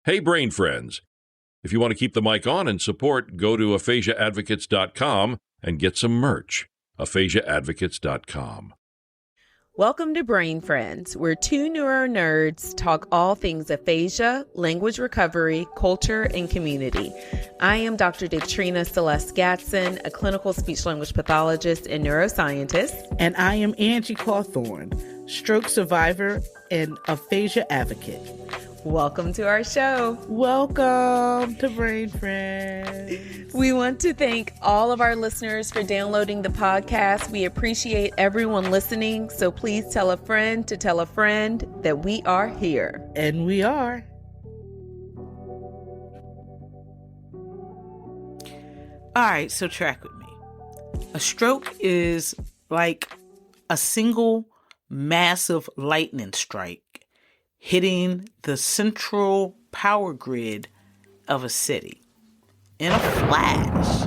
Hey, brain friends. If you want to keep the mic on and support, go to aphasiaadvocates.com and get some merch. aphasiaadvocates.com. Welcome to Brain Friends, where two neuro nerds talk all things aphasia, language recovery, culture, and community. I am Dr. Dictrina Celeste Gatson, a clinical speech-language pathologist and neuroscientist. And I am Angie Cawthorn, stroke survivor and aphasia advocate. Welcome to our show. Welcome to Brain Friends. We want to thank all of our listeners for downloading the podcast. We appreciate everyone listening, so please tell a friend to tell a friend that we are here. And we are. All right, so track with me. A stroke is like a single massive lightning strike hitting the central power grid of a city. In a flash,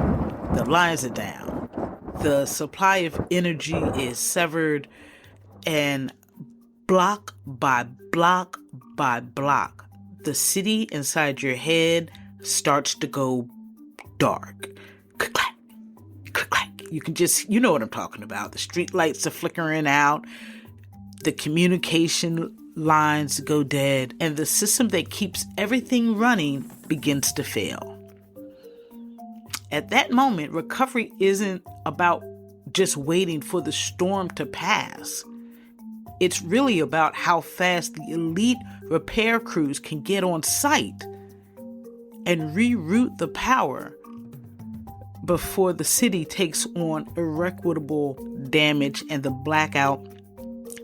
the lines are down, the supply of energy is severed, and block by block by block, the city inside your head starts to go dark. Click, clack, click, clack. You know what I'm talking about. The street lights are flickering out, the communication lines go dead, and the system that keeps everything running begins to fail. At that moment, recovery isn't about just waiting for the storm to pass. It's really about how fast the elite repair crews can get on site and reroute the power before the city takes on irreparable damage and the blackout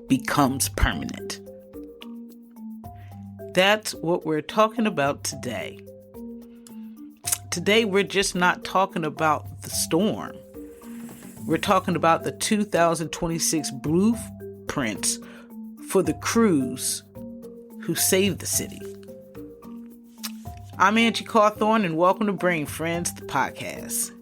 becomes permanent. That's what we're talking about today. Today, we're just not talking about the storm. We're talking about the 2026 blueprints for the crews who saved the city. I'm Angie Cawthorn, and welcome to Brain Friends, the podcast.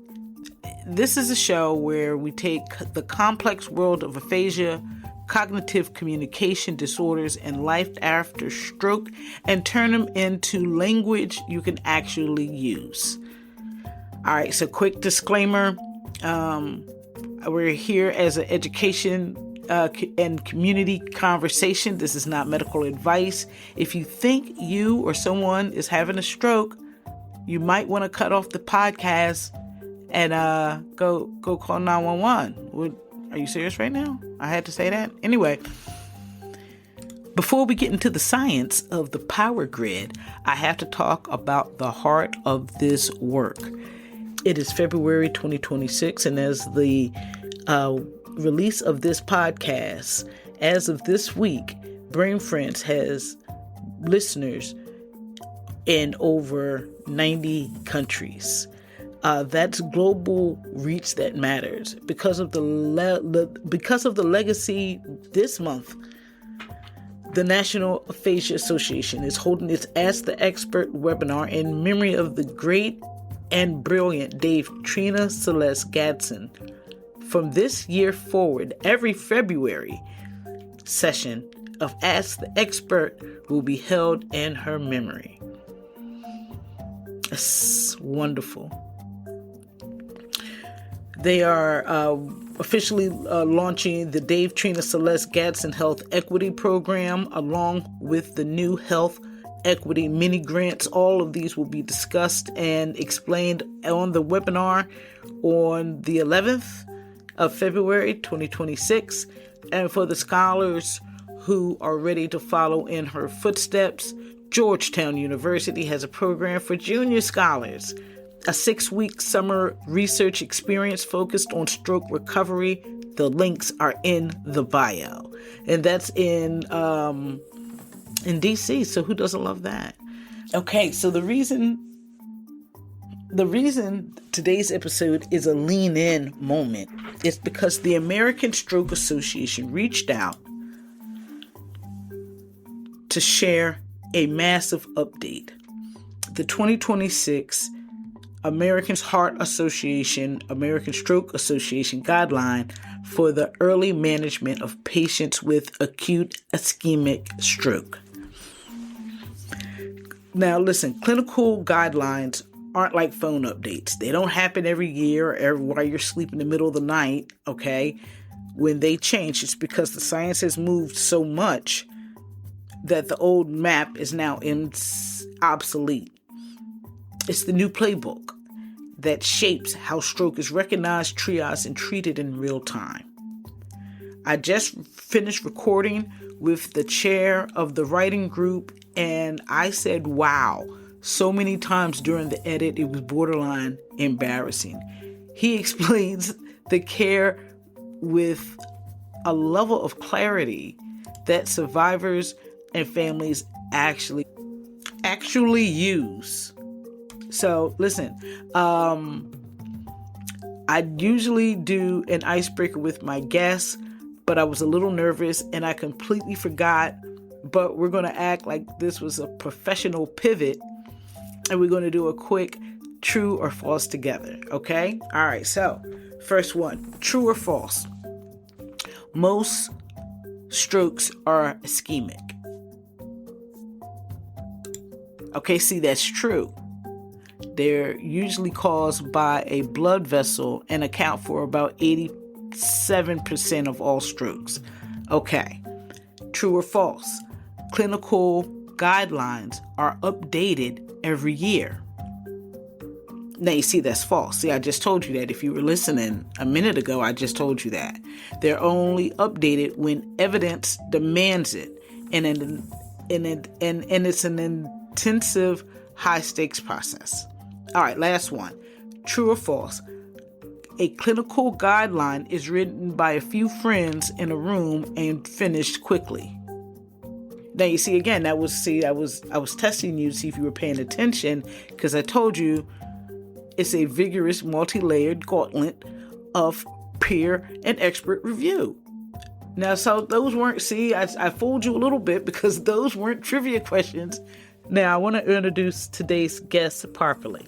This is a show where we take the complex world of aphasia, cognitive communication disorders, and life after stroke and turn them into language you can actually use. All right, so quick disclaimer. We're here as an education and community conversation. This is not medical advice. If you think you or someone is having a stroke, you might want to cut off the podcast and go call 911. Are you serious right now? I had to say that. Anyway, before we get into the science of the power grid, I have to talk about the heart of this work. It is February 2026, and as the release of this podcast, as of this week, Brain Friends has listeners in over 90 countries. That's global reach that matters. Because of the legacy this month, the National Aphasia Association is holding its Ask the Expert webinar in memory of the great and brilliant Dictrina Celeste Gatson. From this year forward, every February session of Ask the Expert will be held in her memory. It's wonderful. They are officially launching the Dictrina Celeste Gatson Health Equity Program along with the new Health Equity Mini Grants. All of these will be discussed and explained on the webinar on the 11th of February 2026. And for the scholars who are ready to follow in her footsteps, Georgetown University has a program for junior scholars. A 6-week summer research experience focused on stroke recovery. The links are in the bio. And that's in DC. So who doesn't love that? Okay, so the reason today's episode is a lean in moment is because the American Stroke Association reached out to share a massive update. The 2026 American Heart Association, American Stroke Association guideline for the early management of patients with acute ischemic stroke. Now, listen, clinical guidelines aren't like phone updates. They don't happen every year or while you're asleep in the middle of the night, okay? When they change, it's because the science has moved so much that the old map is now obsolete. It's the new playbook that shapes how stroke is recognized, triaged, and treated in real time. I just finished recording with the chair of the writing group, and I said, wow, so many times during the edit, it was borderline embarrassing. He explains the care with a level of clarity that survivors and families actually use. So listen, I usually do an icebreaker with my guests, but I was a little nervous and I completely forgot. But we're going to act like this was a professional pivot, and we're going to do a quick true or false together. Okay? All right. So first one, true or false? Most strokes are ischemic. Okay, see, that's true. They're usually caused by a blood vessel and account for about 87% of all strokes. Okay, true or false? Clinical guidelines are updated every year. Now, you see, that's false. See, I just told you that. If you were listening a minute ago, I just told you that. They're only updated when evidence demands it. And it's an intensive, high-stakes process. All right, last one. True or false? A clinical guideline is written by a few friends in a room and finished quickly. Now, you see, again, I was testing you to see if you were paying attention, because I told you it's a vigorous, multi-layered gauntlet of peer and expert review. Now, so those weren't, I fooled you a little bit because those weren't trivia questions. Now, I want to introduce today's guest properly.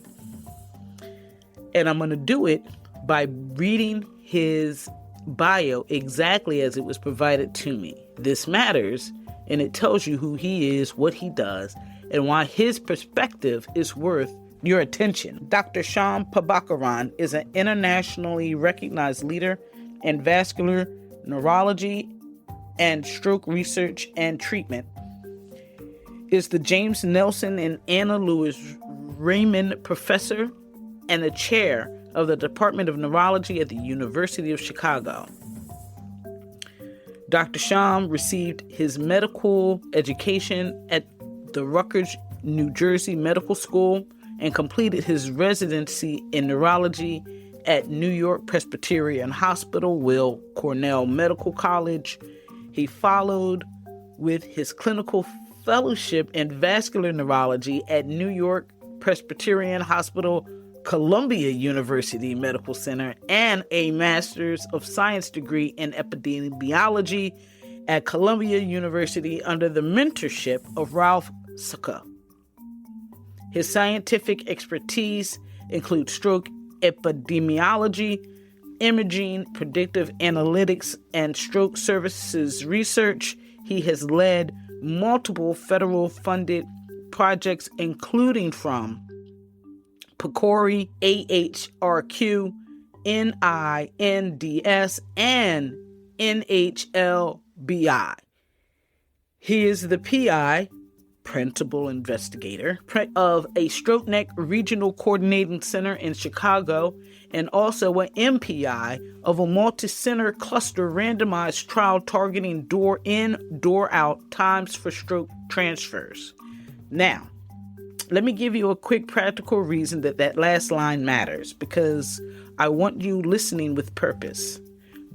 And I'm going to do it by reading his bio exactly as it was provided to me. This matters, and it tells you who he is, what he does, and why his perspective is worth your attention. Dr. Shyam Pabakaron is an internationally recognized leader in vascular neurology and stroke research and treatment. Is the James Nelson and Anna Lewis Raymond Professor and the chair of the Department of Neurology at the University of Chicago. Dr. Shyam received his medical education at the Rutgers, New Jersey Medical School and completed his residency in neurology at New York Presbyterian Hospital, Weill Cornell Medical College. He followed with his clinical fellowship in vascular neurology at New York Presbyterian Hospital, Columbia University Medical Center, and a Master's of Science degree in epidemiology at Columbia University under the mentorship of Ralph Succa. His scientific expertise includes stroke epidemiology, imaging, predictive analytics, and stroke services research. He has led multiple federal-funded projects, including from PCORI, AHRQ, NINDS, and NHLBI. He is the PI, principal investigator, of a Stroke Neck Regional Coordinating Center in Chicago, and also an MPI of a multi-center cluster randomized trial targeting door in, door out times for stroke transfers. Now, let me give you a quick practical reason that last line matters, because I want you listening with purpose.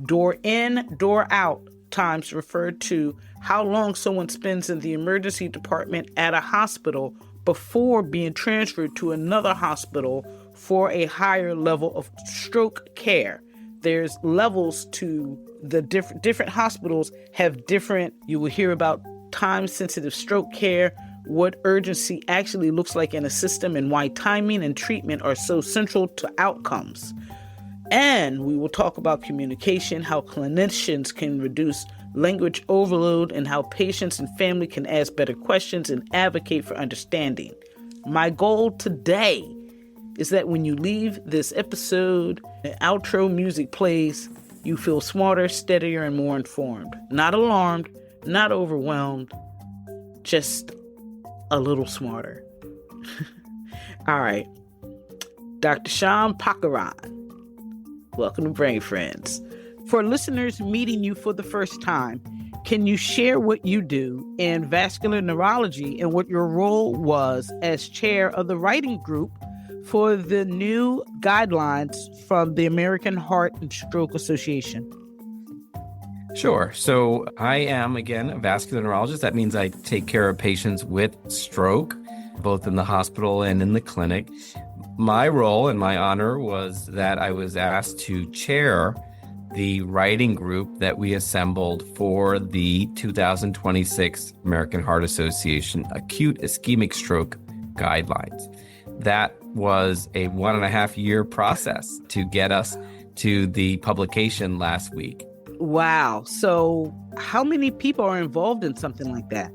Door in, door out times refer to how long someone spends in the emergency department at a hospital before being transferred to another hospital for a higher level of stroke care. There's levels to the different hospitals have different, you will hear about time-sensitive stroke care, what urgency actually looks like in a system, and why timing and treatment are so central to outcomes. And we will talk about communication, how clinicians can reduce language overload, and how patients and family can ask better questions and advocate for understanding. My goal today is that when you leave this episode, the outro music plays, you feel smarter, steadier, and more informed. Not alarmed, not overwhelmed, just a little smarter. All right. Dr. Shyam Pabakaron, welcome to Brain Friends. For listeners meeting you for the first time, can you share what you do in vascular neurology and what your role was as chair of the writing group for the new guidelines from the American Heart and Stroke Association? Sure. So I am, again, a vascular neurologist. That means I take care of patients with stroke, both in the hospital and in the clinic. My role and my honor was that I was asked to chair the writing group that we assembled for the 2026 American Heart Association acute ischemic stroke guidelines. That was a 1.5-year process to get us to the publication last week. Wow. So how many people are involved in something like that?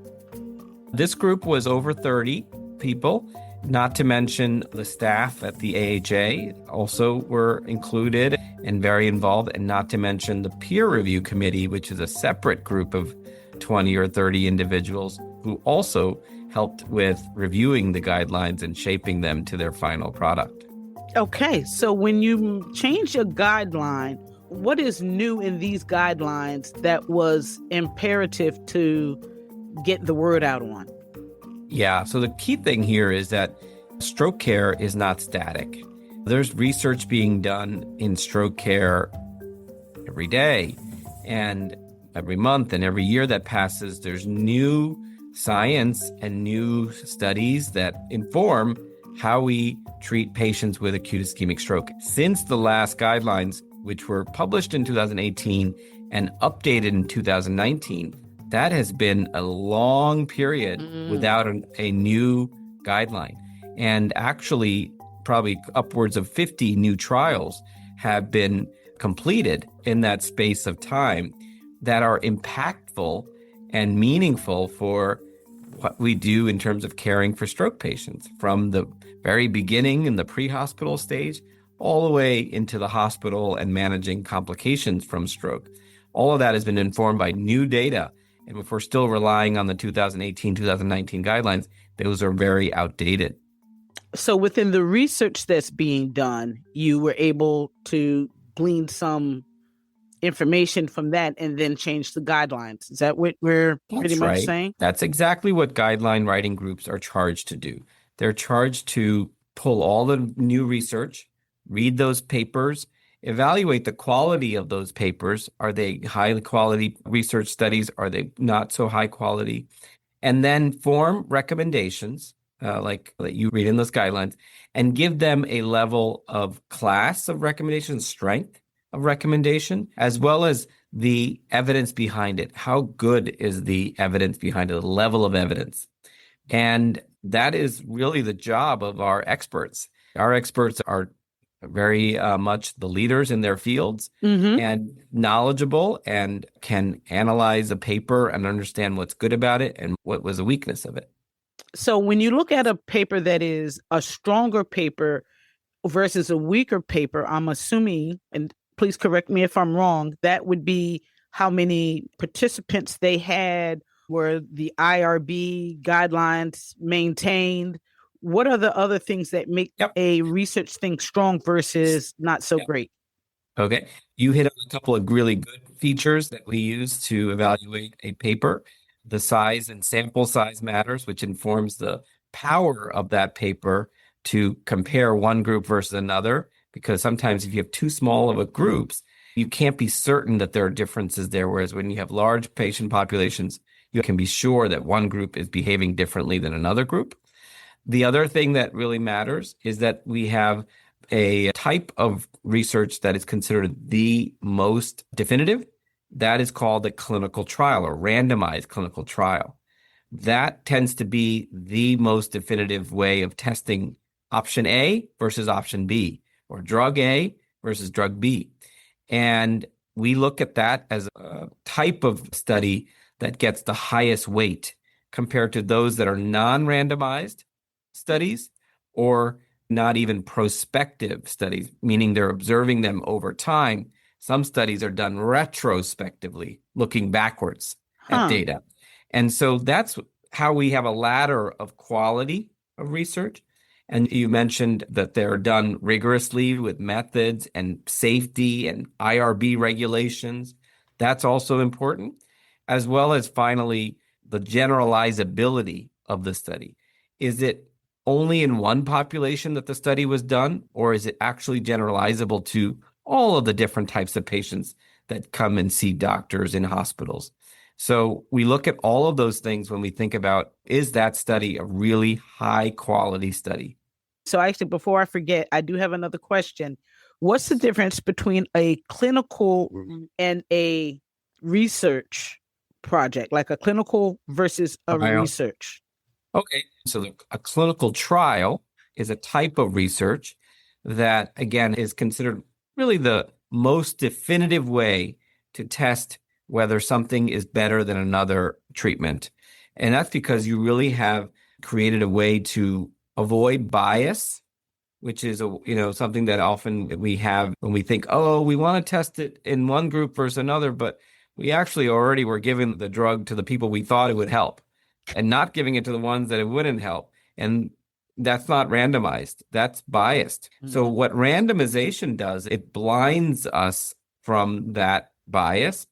This group was over 30 people, not to mention the staff at the AHA also were included and very involved, and not to mention the peer review committee, which is a separate group of 20 or 30 individuals who also helped with reviewing the guidelines and shaping them to their final product. Okay, so when you change a guideline, what is new in these guidelines that was imperative to get the word out on? Yeah, so the key thing here is that stroke care is not static. There's research being done in stroke care every day and every month and every year that passes. There's new science and new studies that inform how we treat patients with acute ischemic stroke. Since the last guidelines, which were published in 2018 and updated in 2019, that has been a long period without a new guideline. And actually, probably upwards of 50 new trials have been completed in that space of time that are impactful and meaningful for what we do in terms of caring for stroke patients, from the very beginning in the pre-hospital stage all the way into the hospital and managing complications from stroke. All of that has been informed by new data. And if we're still relying on the 2018, 2019 guidelines, those are very outdated. So within the research that's being done, you were able to glean some information from that and then change the guidelines. Is that what we're pretty much saying? That's exactly what guideline writing groups are charged to do. They're charged to pull all the new research, read those papers, evaluate the quality of those papers. Are they high quality research studies? Are they not so high quality? And then form recommendations like that you read in those guidelines and give them a level of class of recommendation, strength of recommendation, as well as the evidence behind it. How good is the evidence behind it, the level of evidence? And that is really the job of our experts. Our experts are very much the leaders in their fields and knowledgeable and can analyze a paper and understand what's good about it and what was the weakness of it. So when you look at a paper that is a stronger paper versus a weaker paper, I'm assuming, and please correct me if I'm wrong, that would be how many participants they had, were the IRB guidelines maintained? What are the other things that make a research thing strong versus not so great? Okay. You hit on a couple of really good features that we use to evaluate a paper. The size and sample size matters, which informs the power of that paper to compare one group versus another. Because sometimes if you have too small of a groups, you can't be certain that there are differences there. Whereas when you have large patient populations, you can be sure that one group is behaving differently than another group. The other thing that really matters is that we have a type of research that is considered the most definitive. That is called a clinical trial or randomized clinical trial. That tends to be the most definitive way of testing option A versus option B, or drug A versus drug B. And we look at that as a type of study that gets the highest weight compared to those that are non-randomized, studies or not even prospective studies, meaning they're observing them over time. Some studies are done retrospectively, looking backwards at data. And so that's how we have a ladder of quality of research. And you mentioned that they're done rigorously with methods and safety and IRB regulations. That's also important, as well as finally the generalizability of the study. Is it only in one population that the study was done, or is it actually generalizable to all of the different types of patients that come and see doctors in hospitals? So we look at all of those things when we think about, is that study a really high quality study? So actually, before I forget, I do have another question. What's the difference between a clinical and a research project, like a clinical versus a research? Okay, so a clinical trial is a type of research that, again, is considered really the most definitive way to test whether something is better than another treatment. And that's because you really have created a way to avoid bias, which is something that often we have when we think, oh, we want to test it in one group versus another, but we actually already were giving the drug to the people we thought it would help and not giving it to the ones that it wouldn't help. And that's not randomized. That's biased. Mm-hmm. So what randomization does, it blinds us from that bias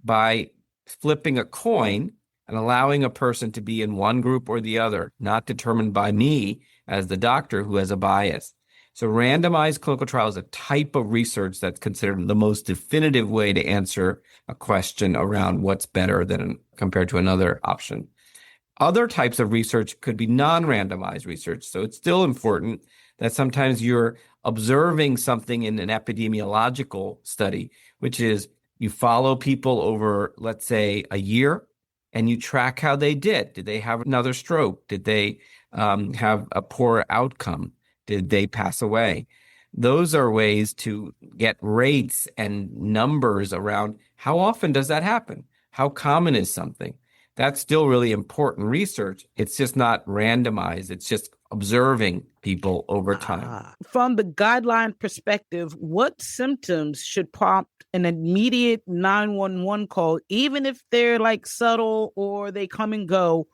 by flipping a coin and allowing a person to be in one group or the other, not determined by me as the doctor who has a bias. So randomized clinical trial is a type of research that's considered the most definitive way to answer a question around what's better than compared to another option. Other types of research could be non-randomized research. So it's still important that sometimes you're observing something in an epidemiological study, which is you follow people over, let's say, a year, and you track how they did. Did they have another stroke? Did they have a poor outcome? Did they pass away? Those are ways to get rates and numbers around how often does that happen? How common is something? That's still really important research. It's just not randomized. It's just observing people over time. From the guideline perspective, what symptoms should prompt an immediate 911 call, even if they're like subtle or they come and go?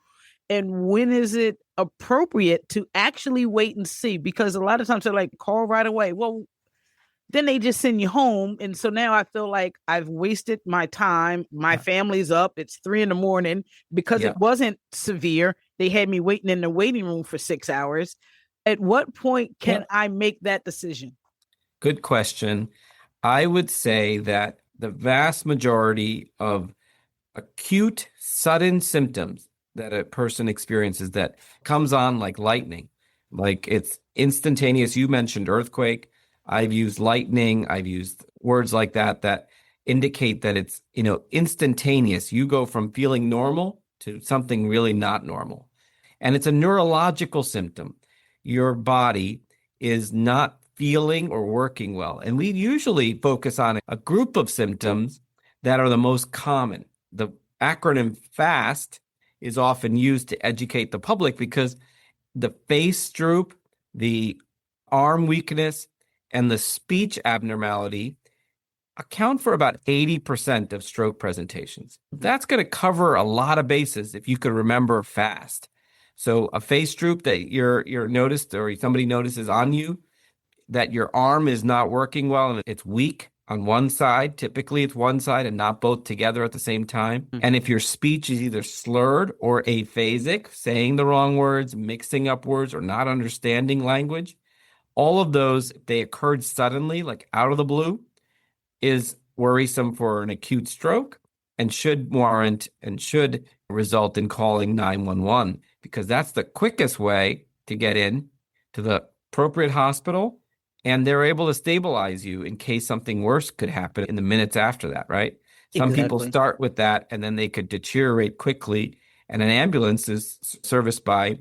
And when is it appropriate to actually wait and see? Because a lot of times they're like, call right away. Well, then they just send you home. And so now I feel like I've wasted my time. My family's up. It's 3 a.m. because it wasn't severe. They had me waiting in the waiting room for 6 hours. At what point can I make that decision? Good question. I would say that the vast majority of acute sudden symptoms that a person experiences that comes on like lightning, like it's instantaneous. You mentioned earthquake. I've used lightning. I've used words like that indicate that it's, instantaneous. You go from feeling normal to something really not normal. And it's a neurological symptom. Your body is not feeling or working well. And we usually focus on a group of symptoms that are the most common. The acronym FAST is often used to educate the public because the face droop, the arm weakness, and the speech abnormality account for about 80% of stroke presentations. That's going to cover a lot of bases if you could remember FAST. So a face droop that you're noticed or somebody notices on you, that your arm is not working well and it's weak on one side. Typically it's one side and not both together at the same time. Mm-hmm. And if your speech is either slurred or aphasic, saying the wrong words, mixing up words, or not understanding language, all of those, if they occurred suddenly, like out of the blue, is worrisome for an acute stroke and should warrant and should result in calling 911, because that's the quickest way to get in to the appropriate hospital, and they're able to stabilize you in case something worse could happen in the minutes after that, right? Some people start with that, and then they could deteriorate quickly, and an ambulance is serviced by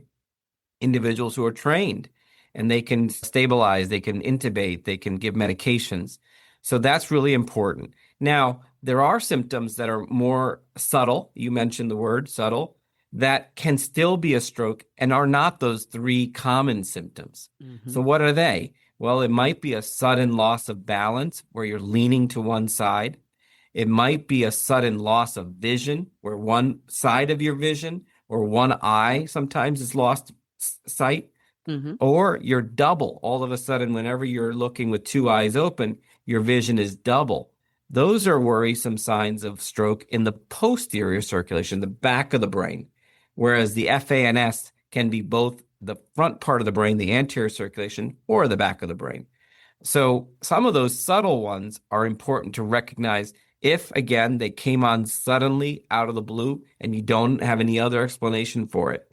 individuals who are trained, and they can stabilize, they can intubate, they can give medications. So that's really important. Now, there are symptoms that are more subtle. You mentioned the word subtle. that can still be a stroke and are not those three common symptoms. So what are they? Well, it might be a sudden loss of balance where you're leaning to one side. It might be a sudden loss of vision where one side of your vision or one eye sometimes is lost sight. Or you're double. All of a sudden, whenever you're looking with two eyes open, your vision is double. Those are worrisome signs of stroke in the posterior circulation, the back of the brain, whereas the FANS can be both the front part of the brain, the anterior circulation, or the back of the brain. So some of those subtle ones are important to recognize if, again, they came on suddenly out of the blue and you don't have any other explanation for it.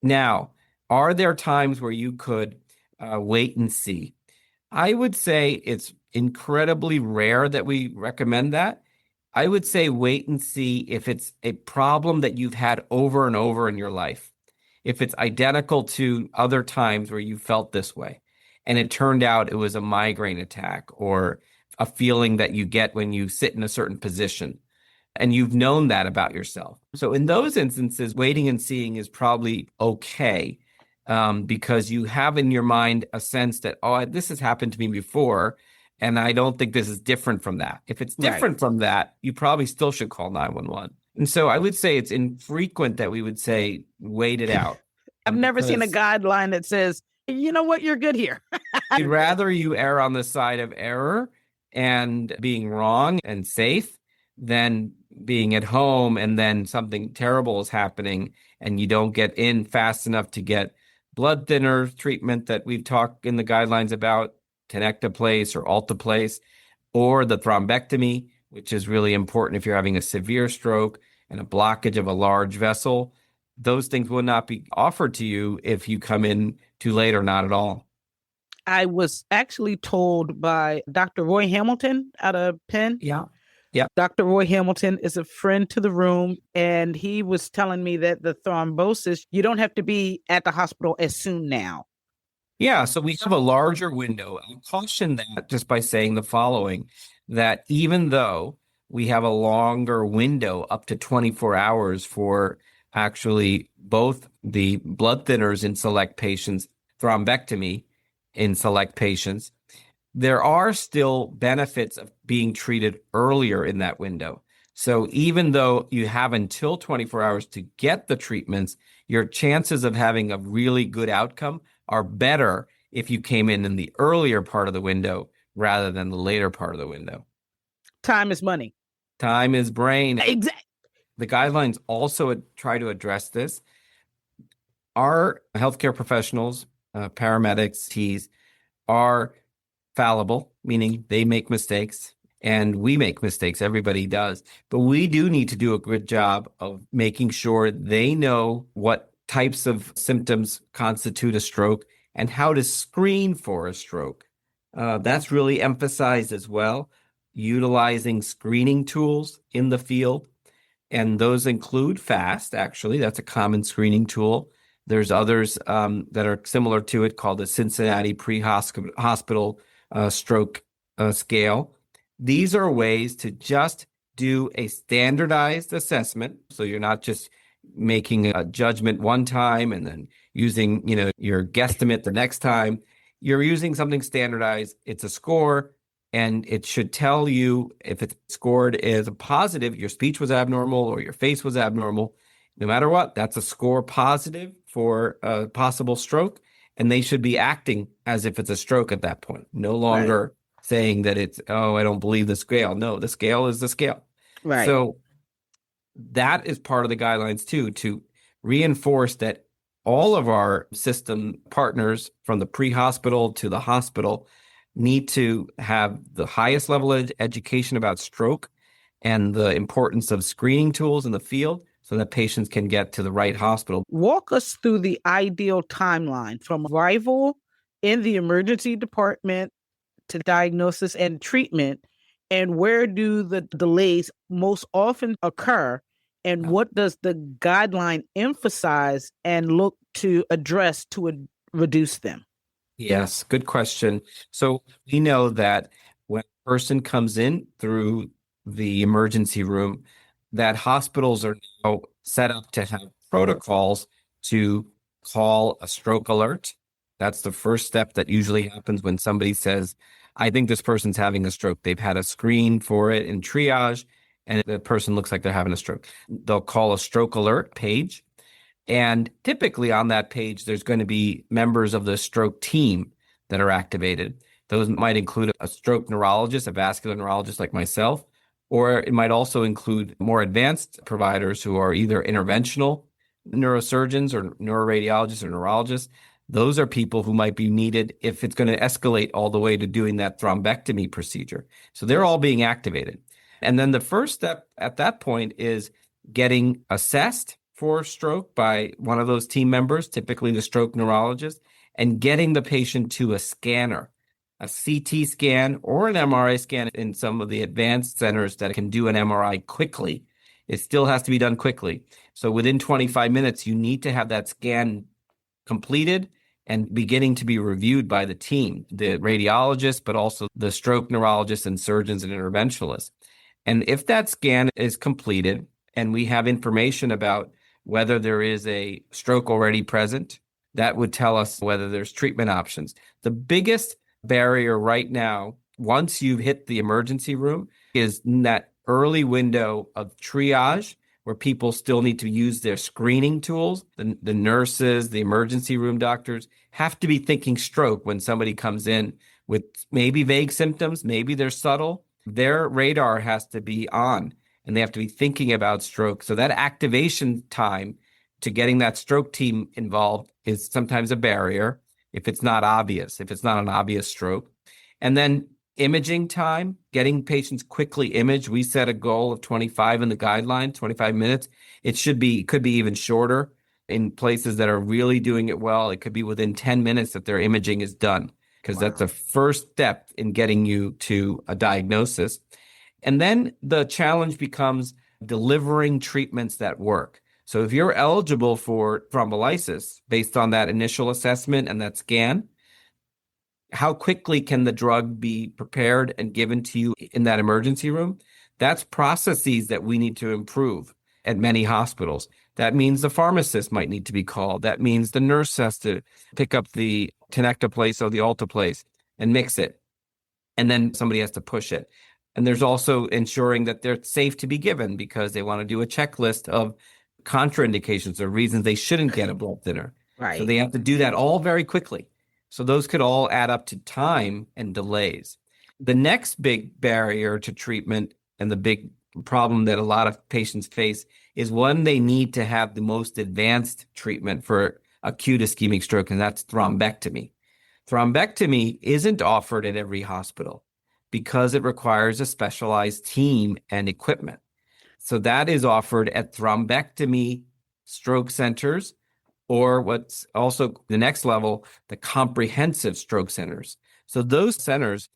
Now, are there times where you could wait and see? I would say it's incredibly rare that we recommend that. I would say wait and see if it's a problem that you've had over and over in your life. If it's identical to other times where you felt this way, and it turned out it was a migraine attack or a feeling that you get when you sit in a certain position, and you've known that about yourself. So in those instances, waiting and seeing is probably okay. Because you have in your mind a sense that, oh, this has happened to me before, and I don't think this is different from that. If it's different from that, you probably still should call 911. And so I would say it's infrequent that we would say, wait it out. I've never seen a guideline that says, you know what, you're good here. I'd rather you err on the side of error and being wrong and safe than being at home and then something terrible is happening and you don't get in fast enough to get blood thinner treatment that we've talked in the guidelines about, tenecteplase or alteplase, or the thrombectomy, which is really important if you're having a severe stroke and a blockage of a large vessel. Those things will not be offered to you if you come in too late or not at all. I was actually told by Dr. Roy Hamilton out of Penn. Yeah. Dr. Roy Hamilton is a friend to the room, and he was telling me that the thrombosis, you don't have to be at the hospital as soon now. Yeah, so we have a larger window. I'll caution that just by saying the following, that even though we have a longer window up to 24 hours for actually both the blood thinners in select patients, thrombectomy in select patients, there are still benefits of being treated earlier in that window. So even though you have until 24 hours to get the treatments, your chances of having a really good outcome are better if you came in the earlier part of the window rather than the later part of the window. Time is money. Time is brain. Exactly. The guidelines also try to address this. Our healthcare professionals, paramedics, Ts, are fallible, meaning they make mistakes and we make mistakes. Everybody does. But we do need to do a good job of making sure they know what types of symptoms constitute a stroke and how to screen for a stroke. That's really emphasized as well, utilizing screening tools in the field. And those include FAST, actually. That's a common screening tool. There's others that are similar to it called the Cincinnati pre-hospital stroke scale. These are ways to just do a standardized assessment. So you're not just making a judgment one time and then using, your guesstimate the next time. You're using something standardized. It's a score, and it should tell you if it's scored as a positive, your speech was abnormal or your face was abnormal. No matter what, that's a score positive for a possible stroke, and they should be acting as if it's a stroke at that point. No longer saying that it's, I don't believe the scale. No, the scale is the scale. Right. So that is part of the guidelines too, to reinforce that all of our system partners from the pre-hospital to the hospital need to have the highest level of education about stroke and the importance of screening tools in the field so that patients can get to the right hospital. Walk us through the ideal timeline from arrival in the emergency department to diagnosis and treatment, and where do the delays most often occur, and what does the guideline emphasize and look to address to reduce them? Yes, good question. So we know that when a person comes in through the emergency room, that hospitals are now set up to have protocols to call a stroke alert. That's the first step that usually happens when somebody says, I think this person's having a stroke. They've had a screen for it in triage, and the person looks like they're having a stroke. They'll call a stroke alert page. And typically on that page, there's going to be members of the stroke team that are activated. Those might include a stroke neurologist, a vascular neurologist like myself, or it might also include more advanced providers who are either interventional neurosurgeons or neuroradiologists or neurologists. Those are people who might be needed if it's going to escalate all the way to doing that thrombectomy procedure. So they're all being activated. And then the first step at that point is getting assessed for stroke by one of those team members, typically the stroke neurologist, and getting the patient to a scanner, a CT scan or an MRI scan in some of the advanced centers that can do an MRI quickly. It still has to be done quickly. So within 25 minutes, you need to have that scan completed and beginning to be reviewed by the team, the radiologist, but also the stroke neurologists and surgeons and interventionalists. And if that scan is completed and we have information about whether there is a stroke already present, that would tell us whether there's treatment options. The biggest barrier right now, once you've hit the emergency room, is in that early window of triage where people still need to use their screening tools. The nurses, the emergency room doctors have to be thinking stroke when somebody comes in with maybe vague symptoms, maybe they're subtle. Their radar has to be on and they have to be thinking about stroke. So that activation time to getting that stroke team involved is sometimes a barrier if it's not obvious, if it's not an obvious stroke. And then imaging time, getting patients quickly imaged. We set a goal of 25 in the guideline, 25 minutes. It could be even shorter in places that are really doing it well. It could be within 10 minutes that their imaging is done, because that's the first step in getting you to a diagnosis. And then the challenge becomes delivering treatments that work. So if you're eligible for thrombolysis based on that initial assessment and that scan, how quickly can the drug be prepared and given to you in that emergency room? That's processes that we need to improve at many hospitals. That means the pharmacist might need to be called. That means the nurse has to pick up the tenecteplase or the alteplase and mix it. And then somebody has to push it. And there's also ensuring that they're safe to be given because they want to do a checklist of contraindications or reasons they shouldn't get a blood thinner. Right. So they have to do that all very quickly. So those could all add up to time and delays. The next big barrier to treatment and the big problem that a lot of patients face is when they need to have the most advanced treatment for acute ischemic stroke, and that's thrombectomy. Thrombectomy isn't offered at every hospital because it requires a specialized team and equipment. So that is offered at thrombectomy stroke centers, or what's also the next level, the comprehensive stroke centers. So those centers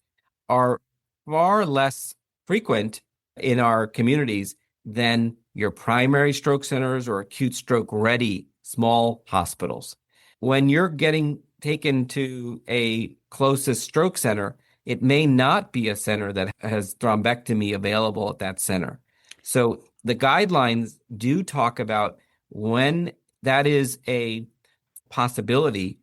are far less frequent in our communities than your primary stroke centers or acute stroke ready small hospitals. When you're getting taken to a closest stroke center, it may not be a center that has thrombectomy available at that center. So the guidelines do talk about when that is a possibility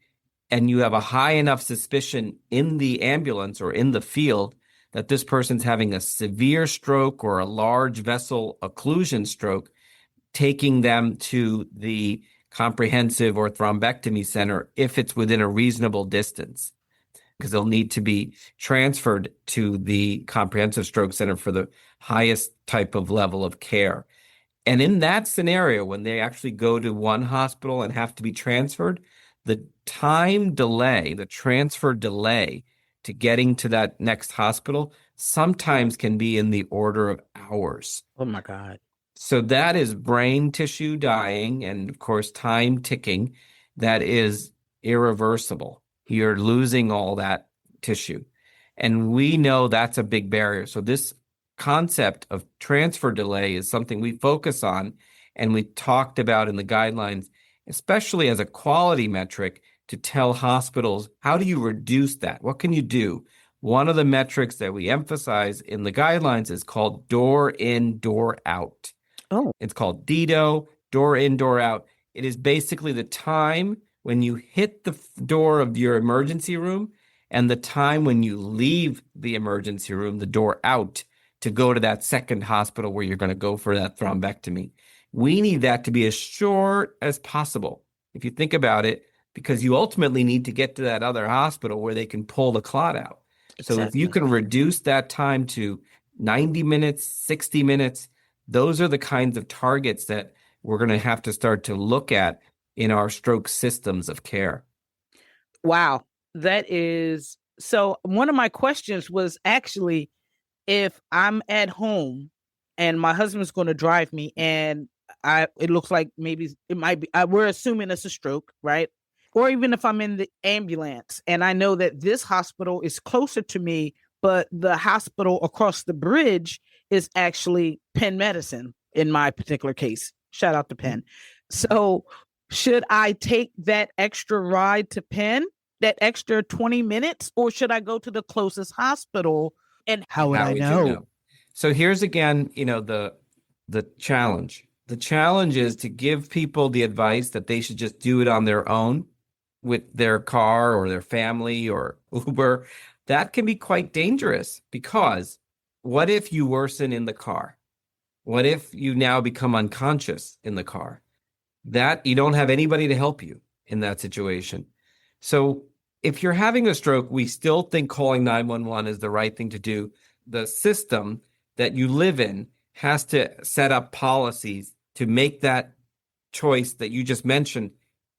and you have a high enough suspicion in the ambulance or in the field that this person's having a severe stroke or a large vessel occlusion stroke, taking them to the comprehensive or thrombectomy center if it's within a reasonable distance, because they'll need to be transferred to the comprehensive stroke center for the highest type of level of care. And in that scenario, when they actually go to one hospital and have to be transferred, the time delay, the transfer delay to getting to that next hospital sometimes can be in the order of hours. Oh my God. So that is brain tissue dying and, of course, time ticking that is irreversible. You're losing all that tissue. And we know that's a big barrier. So this concept of transfer delay is something we focus on and we talked about in the guidelines, especially as a quality metric to tell hospitals, how do you reduce that? What can you do? One of the metrics that we emphasize in the guidelines is called door in, door out. Oh. It's called DIDO, door in, door out. It is basically the time when you hit the door of your emergency room and the time when you leave the emergency room, the door out, to go to that second hospital where you're going to go for that thrombectomy. We need that to be as short as possible, if you think about it, because you ultimately need to get to that other hospital where they can pull the clot out. So if you can reduce that time to 90 minutes, 60 minutes, those are the kinds of targets that we're going to have to start to look at in our stroke systems of care. Wow. That is, so one of my questions was actually, if I'm at home and my husband's going to drive me and it looks like maybe it might be, we're assuming it's a stroke, right? Or even if I'm in the ambulance and I know that this hospital is closer to me, but the hospital across the bridge is actually Penn Medicine in my particular case. Shout out to Penn. So should I take that extra ride to Penn, that extra 20 minutes, or should I go to the closest hospital? And how would I know? So here's again, the challenge. The challenge is to give people the advice that they should just do it on their own with their car or their family or Uber. That can be quite dangerous, because what if you worsen in the car? What if you now become unconscious in the car? That you don't have anybody to help you in that situation. So if you're having a stroke, we still think calling 911 is the right thing to do. The system that you live in has to set up policies to make that choice that you just mentioned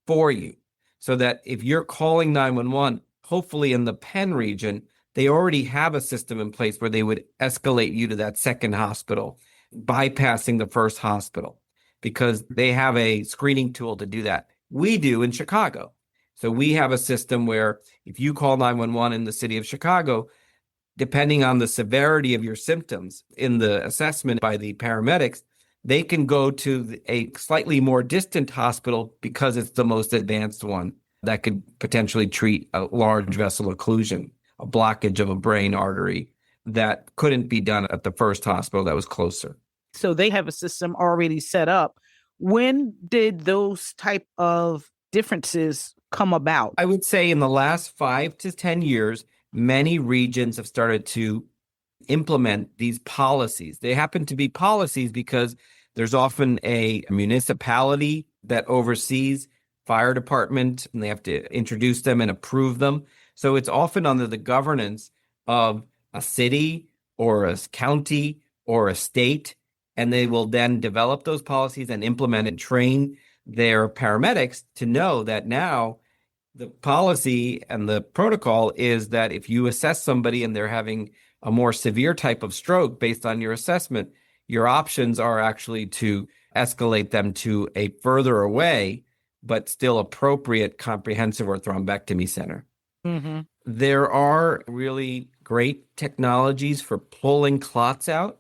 for you, so that if you're calling 911, hopefully in the Penn region, they already have a system in place where they would escalate you to that second hospital, bypassing the first hospital, because they have a screening tool to do that. We do in Chicago. So we have a system where if you call 911 in the city of Chicago, depending on the severity of your symptoms in the assessment by the paramedics, they can go to a slightly more distant hospital because it's the most advanced one that could potentially treat a large vessel occlusion, a blockage of a brain artery that couldn't be done at the first hospital that was closer. So they have a system already set up. When did those type of differences come about? I would say in the last 5 to 10 years, many regions have started to implement these policies. They happen to be policies because there's often a municipality that oversees fire department, and they have to introduce them and approve them. So it's often under the governance of a city or a county or a state, and they will then develop those policies and implement and train their paramedics to know that now the policy and the protocol is that if you assess somebody and they're having a more severe type of stroke based on your assessment, your options are actually to escalate them to a further away, but still appropriate comprehensive or thrombectomy center. Mm-hmm. There are really great technologies for pulling clots out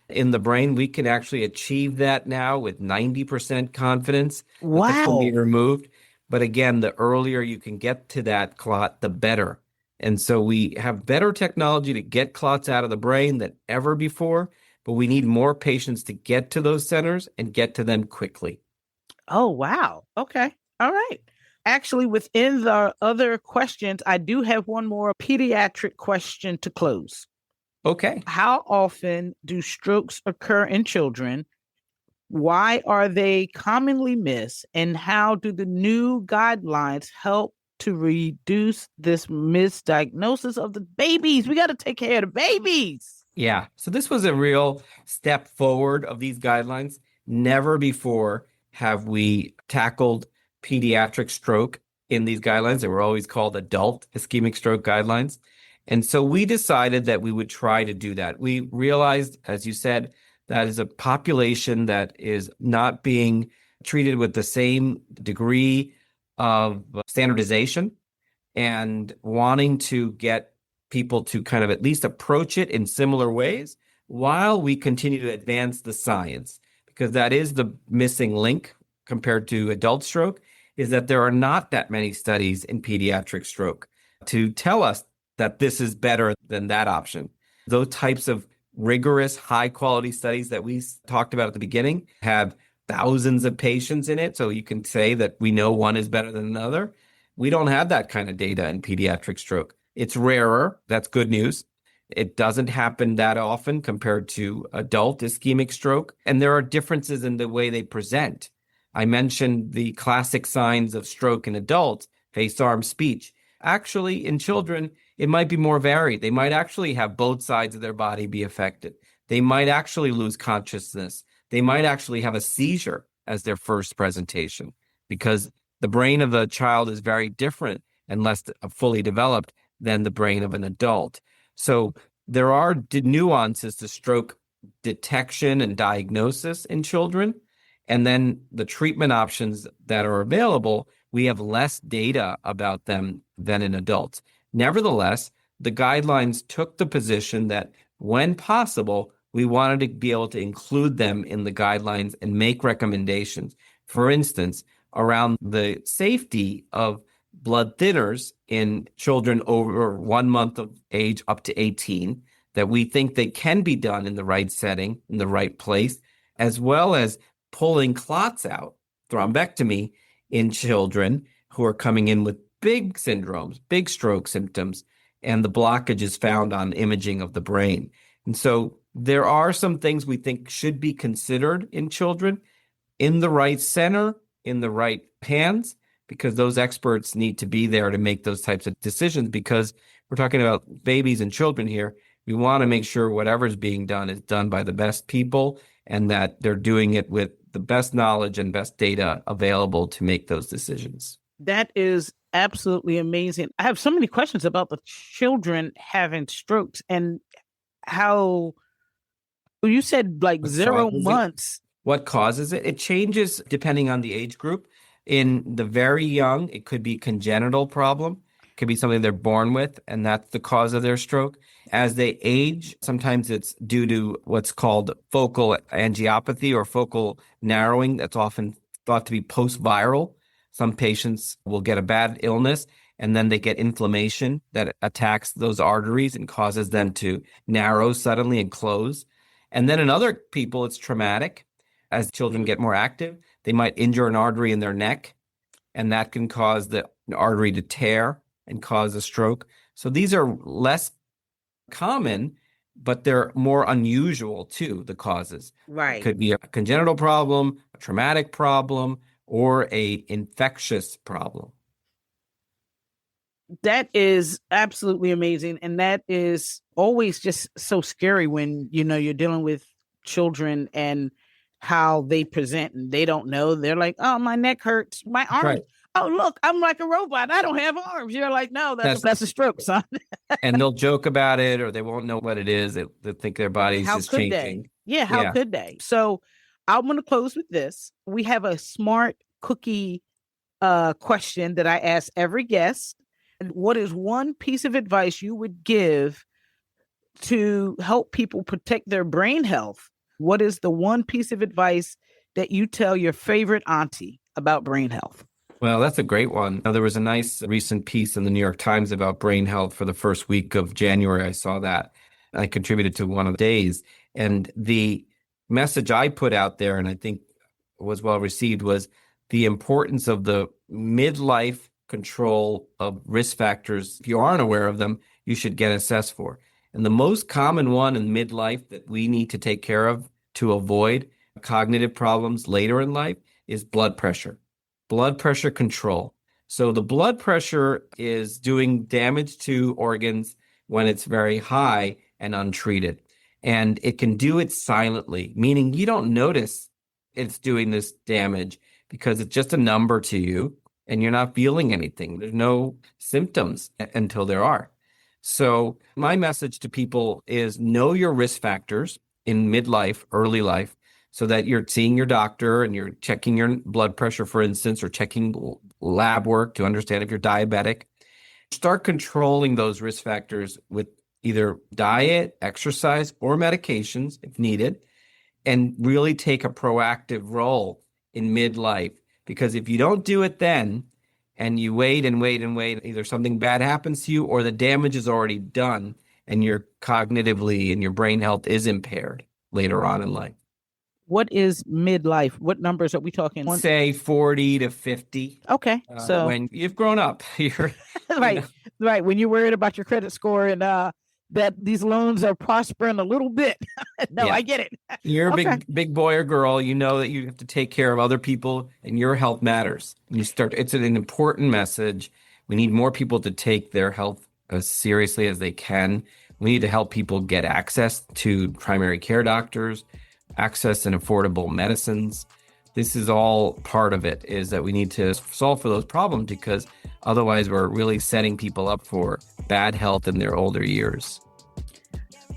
in the brain. We can actually achieve that now with 90% confidence. Wow. That can be removed. But again, the earlier you can get to that clot, the better. And so we have better technology to get clots out of the brain than ever before, but we need more patients to get to those centers and get to them quickly. Oh, wow. Okay. All right. Actually, within the other questions, I do have one more pediatric question to close. Okay. How often do strokes occur in children? Why are they commonly missed? And how do the new guidelines help to reduce this misdiagnosis of the babies? We got to take care of the babies. Yeah. So this was a real step forward of these guidelines. Never before have we tackled pediatric stroke in these guidelines. They were always called adult ischemic stroke guidelines. And so we decided that we would try to do that. We realized, as you said, that is a population that is not being treated with the same degree of standardization, and wanting to get people to kind of at least approach it in similar ways while we continue to advance the science, because that is the missing link compared to adult stroke, is that there are not that many studies in pediatric stroke to tell us that this is better than that option. Those types of rigorous, high-quality studies that we talked about at the beginning have thousands of patients in it, so you can say that we know one is better than another. We don't have that kind of data in pediatric stroke. It's rarer. That's good news. It doesn't happen that often compared to adult ischemic stroke. And there are differences in the way they present. I mentioned the classic signs of stroke in adults, face, arm, speech. Actually, in children, it might be more varied. They might actually have both sides of their body be affected. They might actually lose consciousness. They might actually have a seizure as their first presentation, because the brain of a child is very different and less fully developed than the brain of an adult. So there are nuances to stroke detection and diagnosis in children. And then the treatment options that are available, we have less data about them than in adults. Nevertheless, the guidelines took the position that when possible, we wanted to be able to include them in the guidelines and make recommendations. For instance, around the safety of blood thinners in children over 1 month of age up to 18, that we think they can be done in the right setting, in the right place, as well as pulling clots out, thrombectomy in children who are coming in with big syndromes, big stroke symptoms, and the blockage is found on imaging of the brain. And so there are some things we think should be considered in children in the right center, in the right hands, because those experts need to be there to make those types of decisions, because we're talking about babies and children here. We want to make sure whatever's being done is done by the best people and that they're doing it with the best knowledge and best data available to make those decisions. That is absolutely amazing. I have so many questions about the children having strokes and how you said like 0 months. What causes it? It changes depending on the age group. In the very young, it could be congenital problem. It could be something they're born with, and that's the cause of their stroke. As they age, sometimes it's due to what's called focal angiopathy or focal narrowing. That's often thought to be post-viral. Some patients will get a bad illness, and then they get inflammation that attacks those arteries and causes them to narrow suddenly and close. And then in other people, it's traumatic. As children get more active, they might injure an artery in their neck, and that can cause the artery to tear and cause a stroke. So these are less common, but they're more unusual too, the causes. Right. It could be a congenital problem, a traumatic problem, or a infectious problem. That is absolutely amazing. And that is always just so scary when, you're dealing with children and how they present and they don't know. They're like, oh, my neck hurts, my arms. Right. Oh, look, I'm like a robot. I don't have arms. You're like, no, that's a stroke, son. And they'll joke about it, or they won't know what it is. They'll think their bodies is changing. How could they? So I'm going to close with this. We have a smart cookie question that I ask every guest. What is one piece of advice you would give to help people protect their brain health? What is the one piece of advice that you tell your favorite auntie about brain health? Well, that's a great one. Now, there was a nice recent piece in the New York Times about brain health for the first week of January. I saw that. I contributed to one of the days. And the message I put out there, and I think was well received, was the importance of the midlife control of risk factors. If you aren't aware of them, you should get assessed for. And the most common one in midlife that we need to take care of to avoid cognitive problems later in life is blood pressure. Blood pressure control. So the blood pressure is doing damage to organs when it's very high and untreated. And it can do it silently, meaning you don't notice it's doing this damage because it's just a number to you and you're not feeling anything. There's no symptoms until there are. So my message to people is know your risk factors in midlife, early life, so that you're seeing your doctor and you're checking your blood pressure, for instance, or checking lab work to understand if you're diabetic. Start controlling those risk factors with either diet, exercise, or medications if needed, and really take a proactive role in midlife. Because if you don't do it then, and you wait and wait and wait, either something bad happens to you or the damage is already done and you're cognitively and your brain health is impaired later on in life. what is midlife? What numbers are we talking? Say 40 to 50. Okay. So when you've grown up, you're right. Right. When you're worried about your credit score and that these loans are prospering a little bit. No, I get it. You're a big boy or girl. You know that you have to take care of other people and your health matters. It's an important message. We need more people to take their health as seriously as they can. We need to help people get access to primary care doctors, access and affordable medicines. This is all part of it, is that we need to solve for those problems, because otherwise we're really setting people up for bad health in their older years.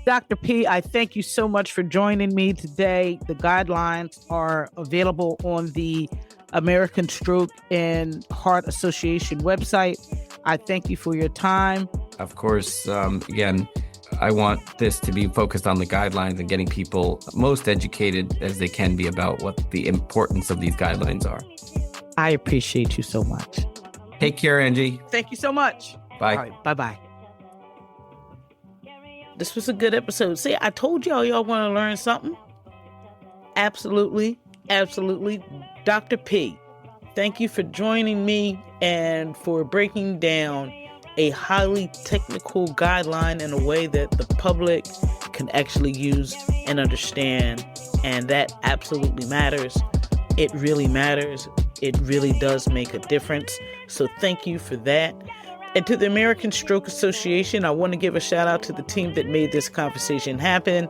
Dr. P, I thank you so much for joining me today. The guidelines are available on the American Stroke and Heart Association website. I thank you for your time. Of course, again, I want this to be focused on the guidelines and getting people most educated as they can be about what the importance of these guidelines are. I appreciate you so much. Take care, Angie. Thank you so much. Bye. All right, bye-bye. This was a good episode. See, I told y'all want to learn something. Absolutely. Absolutely. Dr. P, thank you for joining me and for breaking down a highly technical guideline in a way that the public can actually use and understand. And that absolutely matters. It really matters. It really does make a difference. So thank you for that. And to the American Stroke Association, I want to give a shout out to the team that made this conversation happen.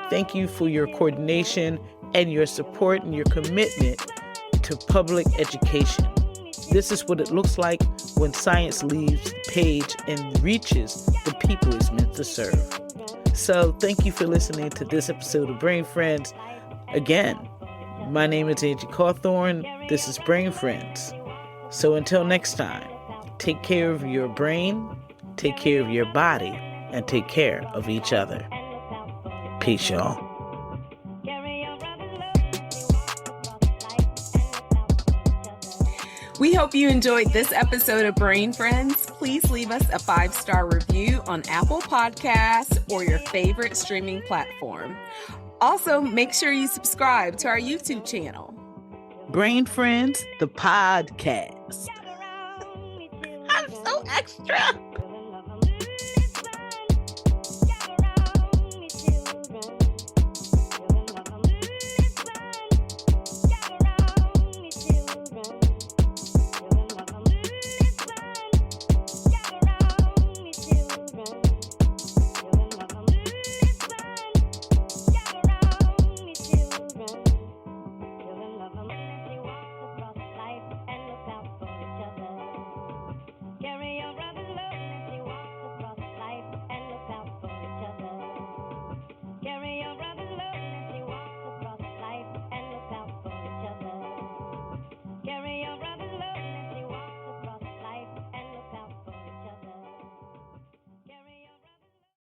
Thank you for your coordination and your support and your commitment to public education. This is what it looks like when science leaves the page and reaches the people it's meant to serve. So thank you for listening to this episode of Brain Friends. Again, my name is Angie Cawthorn. This is Brain Friends. So until next time, take care of your brain, take care of your body, and take care of each other. Peace, y'all. We hope you enjoyed this episode of Brain Friends. Please leave us a 5-star review on Apple Podcasts or your favorite streaming platform. Also, make sure you subscribe to our YouTube channel. Brain Friends, the podcast. I'm so extra.